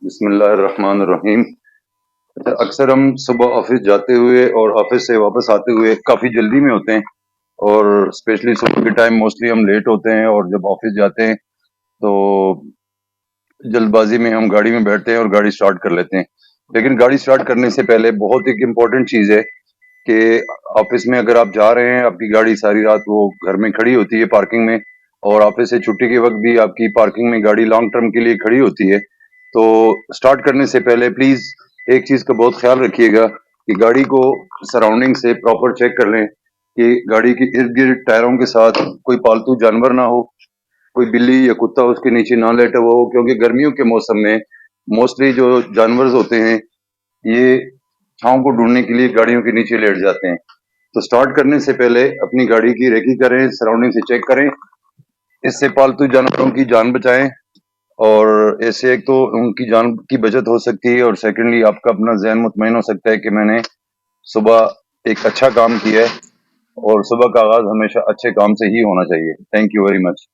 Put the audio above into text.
بسم اللہ الرحمن الرحیم۔ اکثر ہم صبح آفس جاتے ہوئے اور آفس سے واپس آتے ہوئے کافی جلدی میں ہوتے ہیں، اور اسپیشلی صبح کے ٹائم موسٹلی ہم لیٹ ہوتے ہیں، اور جب آفس جاتے ہیں تو جلد بازی میں ہم گاڑی میں بیٹھتے ہیں اور گاڑی سٹارٹ کر لیتے ہیں۔ لیکن گاڑی سٹارٹ کرنے سے پہلے بہت ایک امپورٹنٹ چیز ہے کہ آفس میں اگر آپ جا رہے ہیں، آپ کی گاڑی ساری رات وہ گھر میں کھڑی ہوتی ہے پارکنگ میں، اور آفس سے چھٹی کے وقت بھی آپ کی پارکنگ میں گاڑی لانگ ٹرم کے لیے کھڑی ہوتی ہے، تو سٹارٹ کرنے سے پہلے پلیز ایک چیز کا بہت خیال رکھیے گا کہ گاڑی کو سراؤنڈنگ سے پراپر چیک کر لیں کہ گاڑی کے ارد گرد ٹائروں کے ساتھ کوئی پالتو جانور نہ ہو، کوئی بلی یا کتا اس کے نیچے نہ لیٹا ہوا ہو، کیونکہ گرمیوں کے موسم میں موسٹلی جو جانور ہوتے ہیں یہ چھاؤں کو ڈھونڈنے کے لیے گاڑیوں کے نیچے لیٹ جاتے ہیں۔ تو سٹارٹ کرنے سے پہلے اپنی گاڑی کی ریکی کریں، سراؤنڈنگ سے چیک کریں، اس سے پالتو جانوروں کی جان بچائیں، اور ایسے ایک تو ان کی جان کی بچت ہو سکتی ہے، اور سیکنڈلی آپ کا اپنا ذہن مطمئن ہو سکتا ہے کہ میں نے صبح ایک اچھا کام کیا ہے، اور صبح کا آغاز ہمیشہ اچھے کام سے ہی ہونا چاہیے۔ Thank you very much.